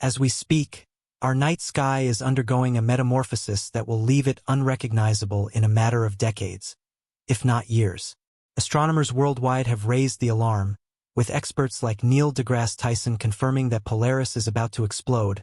As we speak, our night sky is undergoing a metamorphosis that will leave it unrecognizable in a matter of decades, if not years. Astronomers worldwide have raised the alarm, with experts like Neil deGrasse Tyson confirming that Polaris is about to explode,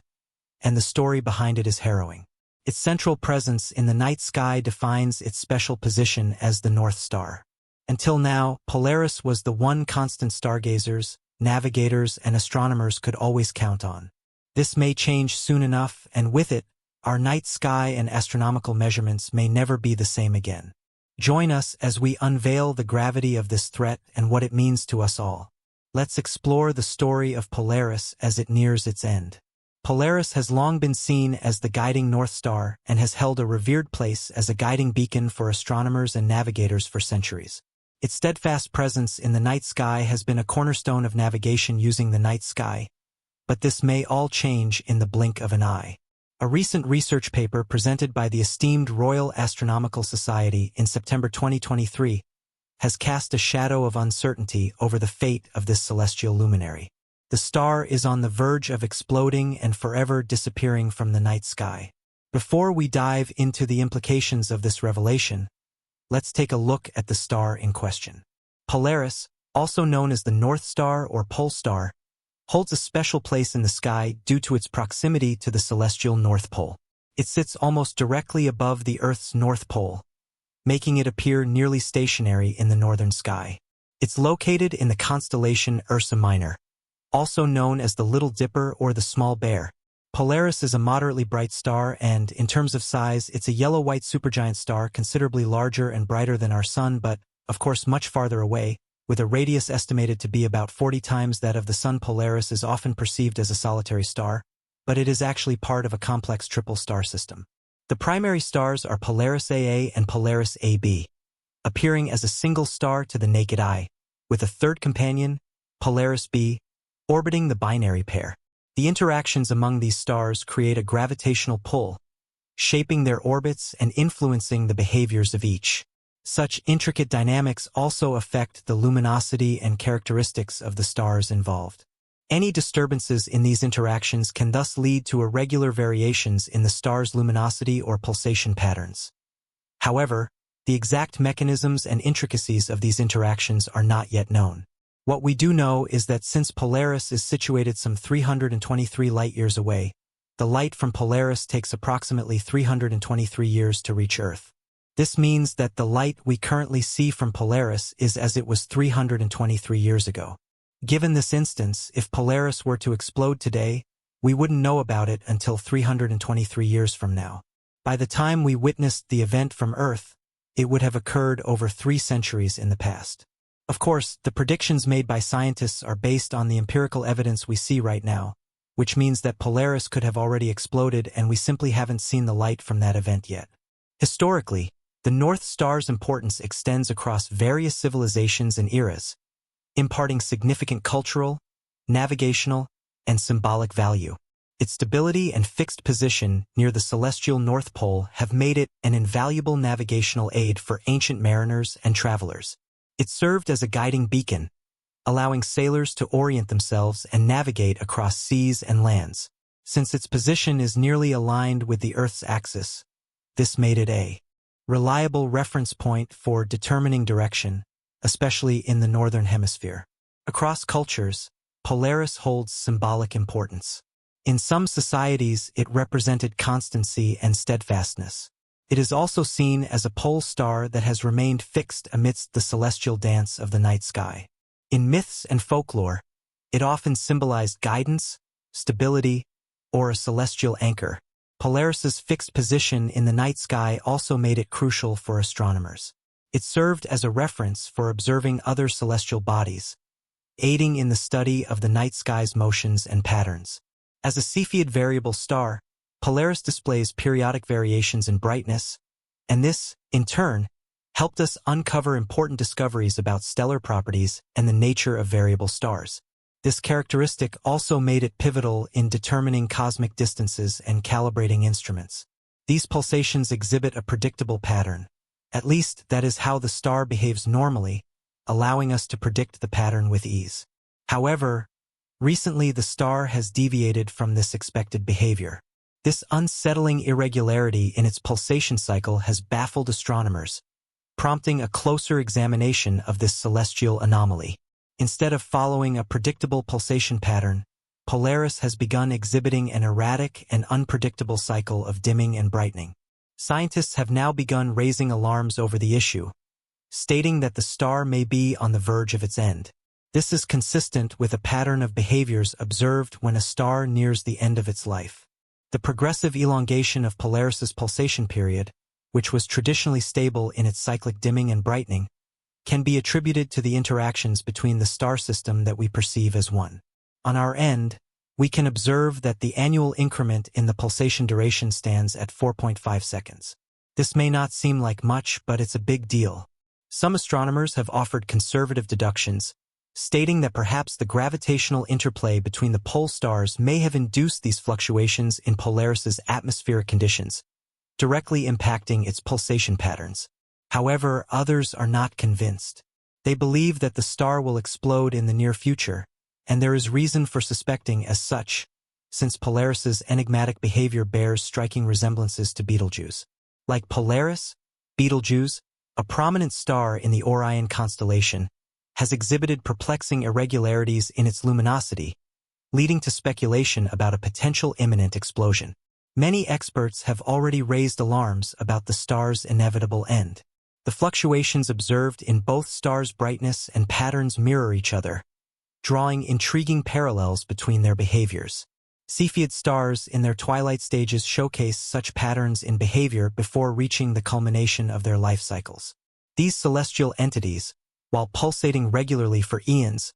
and the story behind it is harrowing. Its central presence in the night sky defines its special position as the North Star. Until now, Polaris was the one constant stargazers, navigators, and astronomers could always count on. This may change soon enough, and with it, our night sky and astronomical measurements may never be the same again. Join us as we unveil the gravity of this threat and what it means to us all. Let's explore the story of Polaris as it nears its end. Polaris has long been seen as the guiding North Star and has held a revered place as a guiding beacon for astronomers and navigators for centuries. Its steadfast presence in the night sky has been a cornerstone of navigation using the night sky, but this may all change in the blink of an eye. A recent research paper presented by the esteemed Royal Astronomical Society in September 2023 has cast a shadow of uncertainty over the fate of this celestial luminary. The star is on the verge of exploding and forever disappearing from the night sky. Before we dive into the implications of this revelation, let's take a look at the star in question. Polaris, also known as the North Star or Pole Star, holds a special place in the sky due to its proximity to the celestial North Pole. It sits almost directly above the Earth's North Pole, making it appear nearly stationary in the northern sky. It's located in the constellation Ursa Minor, also known as the Little Dipper or the Small Bear. Polaris is a moderately bright star and, in terms of size, it's a yellow-white supergiant star considerably larger and brighter than our Sun but, of course, much farther away, with a radius estimated to be about 40 times that of the Sun. Polaris is often perceived as a solitary star, but it is actually part of a complex triple star system. The primary stars are Polaris AA and Polaris AB, appearing as a single star to the naked eye, with a third companion, Polaris B, orbiting the binary pair. The interactions among these stars create a gravitational pull, shaping their orbits and influencing the behaviors of each. Such intricate dynamics also affect the luminosity and characteristics of the stars involved. Any disturbances in these interactions can thus lead to irregular variations in the star's luminosity or pulsation patterns. However, the exact mechanisms and intricacies of these interactions are not yet known. What we do know is that since Polaris is situated some 323 light-years away, the light from Polaris takes approximately 323 years to reach Earth. This means that the light we currently see from Polaris is as it was 323 years ago. Given this instance, if Polaris were to explode today, we wouldn't know about it until 323 years from now. By the time we witnessed the event from Earth, it would have occurred over 3 centuries in the past. Of course, the predictions made by scientists are based on the empirical evidence we see right now, which means that Polaris could have already exploded and we simply haven't seen the light from that event yet. Historically, the North Star's importance extends across various civilizations and eras, imparting significant cultural, navigational, and symbolic value. Its stability and fixed position near the celestial North Pole have made it an invaluable navigational aid for ancient mariners and travelers. It served as a guiding beacon, allowing sailors to orient themselves and navigate across seas and lands. Since its position is nearly aligned with the Earth's axis, this made it a reliable reference point for determining direction, especially in the Northern Hemisphere. Across cultures, Polaris holds symbolic importance. In some societies, it represented constancy and steadfastness. It is also seen as a pole star that has remained fixed amidst the celestial dance of the night sky. In myths and folklore, it often symbolized guidance, stability, or a celestial anchor. Polaris's fixed position in the night sky also made it crucial for astronomers. It served as a reference for observing other celestial bodies, aiding in the study of the night sky's motions and patterns. As a Cepheid variable star, Polaris displays periodic variations in brightness, and this, in turn, helped us uncover important discoveries about stellar properties and the nature of variable stars. This characteristic also made it pivotal in determining cosmic distances and calibrating instruments. These pulsations exhibit a predictable pattern. At least, that is how the star behaves normally, allowing us to predict the pattern with ease. However, Recently, the star has deviated from this expected behavior. This unsettling irregularity in its pulsation cycle has baffled astronomers, prompting a closer examination of this celestial anomaly. Instead of following a predictable pulsation pattern, Polaris has begun exhibiting an erratic and unpredictable cycle of dimming and brightening. Scientists have now begun raising alarms over the issue, stating that the star may be on the verge of its end. This is consistent with a pattern of behaviors observed when a star nears the end of its life. The progressive elongation of Polaris's pulsation period, which was traditionally stable in its cyclic dimming and brightening, can be attributed to the interactions between the star system that we perceive as one. On our end, we can observe that the annual increment in the pulsation duration stands at 4.5 seconds. This may not seem like much, but it's a big deal. Some astronomers have offered conservative deductions, stating that perhaps the gravitational interplay between the pole stars may have induced these fluctuations in Polaris's atmospheric conditions, directly impacting its pulsation patterns. However, others are not convinced. They believe that the star will explode in the near future, and there is reason for suspecting as such, since Polaris's enigmatic behavior bears striking resemblances to Betelgeuse. Like Polaris, Betelgeuse, a prominent star in the Orion constellation, has exhibited perplexing irregularities in its luminosity, leading to speculation about a potential imminent explosion. Many experts have already raised alarms about the star's inevitable end. The fluctuations observed in both stars' brightness and patterns mirror each other, drawing intriguing parallels between their behaviors. Cepheid stars in their twilight stages showcase such patterns in behavior before reaching the culmination of their life cycles. These celestial entities, while pulsating regularly for eons,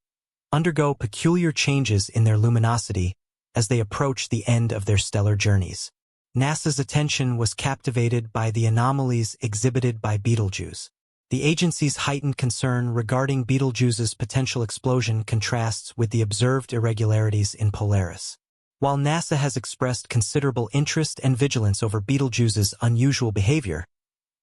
undergo peculiar changes in their luminosity as they approach the end of their stellar journeys. NASA's attention was captivated by the anomalies exhibited by Betelgeuse. The agency's heightened concern regarding Betelgeuse's potential explosion contrasts with the observed irregularities in Polaris. While NASA has expressed considerable interest and vigilance over Betelgeuse's unusual behavior,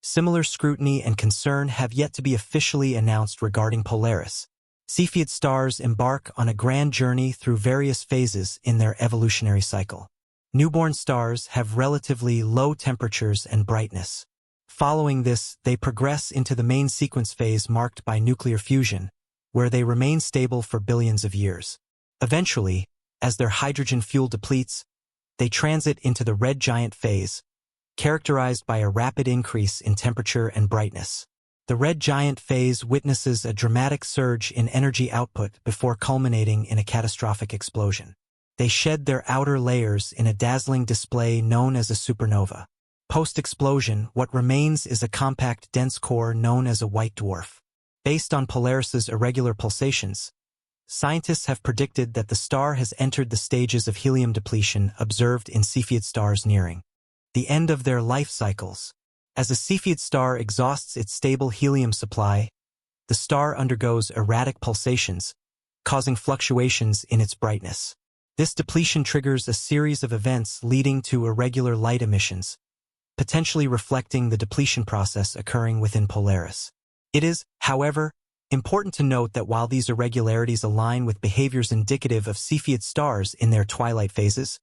similar scrutiny and concern have yet to be officially announced regarding Polaris. Cepheid stars embark on a grand journey through various phases in their evolutionary cycle. Newborn stars have relatively low temperatures and brightness. Following this, they progress into the main sequence phase marked by nuclear fusion, where they remain stable for billions of years. Eventually, as their hydrogen fuel depletes, they transit into the red giant phase, characterized by a rapid increase in temperature and brightness. The red giant phase witnesses a dramatic surge in energy output before culminating in a catastrophic explosion. They shed their outer layers in a dazzling display known as a supernova. Post-explosion, what remains is a compact, dense core known as a white dwarf. Based on Polaris's irregular pulsations, scientists have predicted that the star has entered the stages of helium depletion observed in Cepheid stars nearing the end of their life cycles. As a Cepheid star exhausts its stable helium supply, the star undergoes erratic pulsations, causing fluctuations in its brightness. This depletion triggers a series of events leading to irregular light emissions, potentially reflecting the depletion process occurring within Polaris. It is, however, important to note that while these irregularities align with behaviors indicative of Cepheid stars in their twilight phases,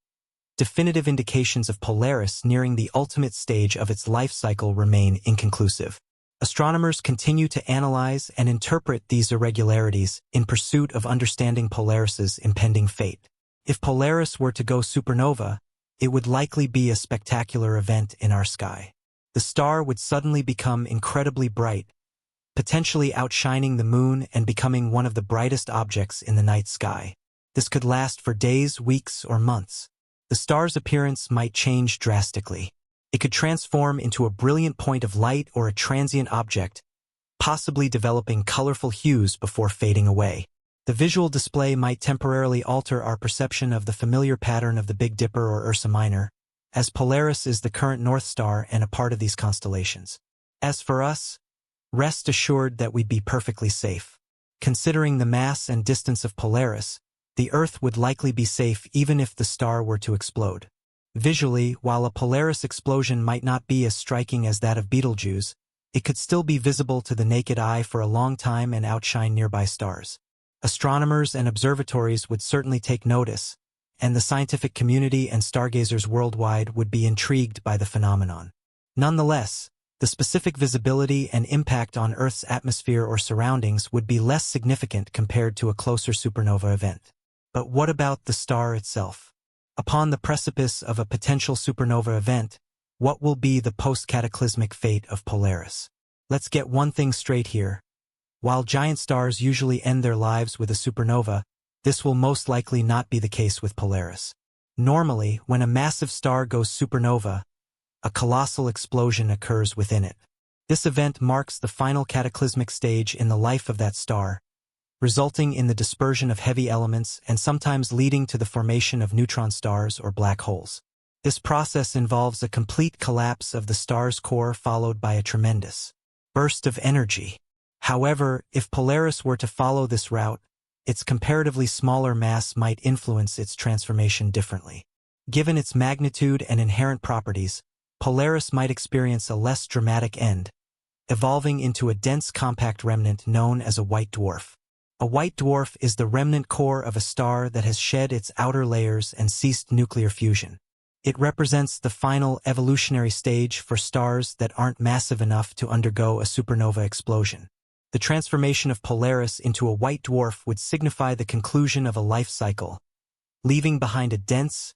definitive indications of Polaris nearing the ultimate stage of its life cycle remain inconclusive. Astronomers continue to analyze and interpret these irregularities in pursuit of understanding Polaris's impending fate. If Polaris were to go supernova, it would likely be a spectacular event in our sky. The star would suddenly become incredibly bright, potentially outshining the moon and becoming one of the brightest objects in the night sky. This could last for days, weeks, or months. The star's appearance might change drastically. It could transform into a brilliant point of light or a transient object, possibly developing colorful hues before fading away. The visual display might temporarily alter our perception of the familiar pattern of the Big Dipper or Ursa Minor, as Polaris is the current North Star and a part of these constellations. As for us, rest assured that we'd be perfectly safe. Considering the mass and distance of Polaris, the Earth would likely be safe even if the star were to explode. Visually, while a Polaris explosion might not be as striking as that of Betelgeuse, it could still be visible to the naked eye for a long time and outshine nearby stars. Astronomers and observatories would certainly take notice, and the scientific community and stargazers worldwide would be intrigued by the phenomenon. Nonetheless, the specific visibility and impact on Earth's atmosphere or surroundings would be less significant compared to a closer supernova event. But what about the star itself? Upon the precipice of a potential supernova event, what will be the post-cataclysmic fate of Polaris? Let's get one thing straight here. While giant stars usually end their lives with a supernova, this will most likely not be the case with Polaris. Normally, when a massive star goes supernova, a colossal explosion occurs within it. This event marks the final cataclysmic stage in the life of that star, resulting in the dispersion of heavy elements and sometimes leading to the formation of neutron stars or black holes. This process involves a complete collapse of the star's core followed by a tremendous burst of energy. However, if Polaris were to follow this route, its comparatively smaller mass might influence its transformation differently. Given its magnitude and inherent properties, Polaris might experience a less dramatic end, evolving into a dense compact remnant known as a white dwarf. A white dwarf is the remnant core of a star that has shed its outer layers and ceased nuclear fusion. It represents the final evolutionary stage for stars that aren't massive enough to undergo a supernova explosion. The transformation of Polaris into a white dwarf would signify the conclusion of a life cycle, leaving behind a dense,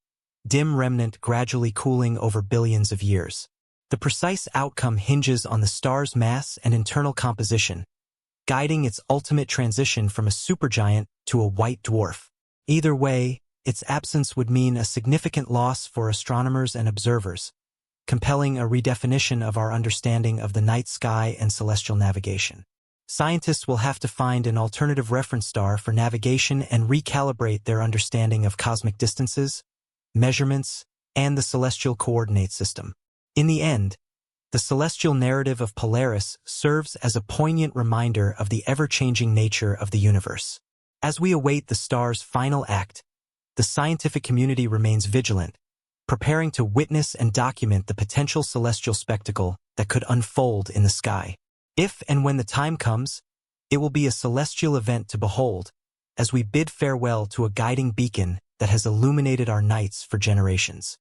dim remnant gradually cooling over billions of years. The precise outcome hinges on the star's mass and internal composition, guiding its ultimate transition from a supergiant to a white dwarf. Either way, its absence would mean a significant loss for astronomers and observers, compelling a redefinition of our understanding of the night sky and celestial navigation. Scientists will have to find an alternative reference star for navigation and recalibrate their understanding of cosmic distances, measurements, and the celestial coordinate system. In the end, the celestial narrative of Polaris serves as a poignant reminder of the ever-changing nature of the universe. As we await the star's final act, the scientific community remains vigilant, preparing to witness and document the potential celestial spectacle that could unfold in the sky. If and when the time comes, it will be a celestial event to behold, as we bid farewell to a guiding beacon that has illuminated our nights for generations.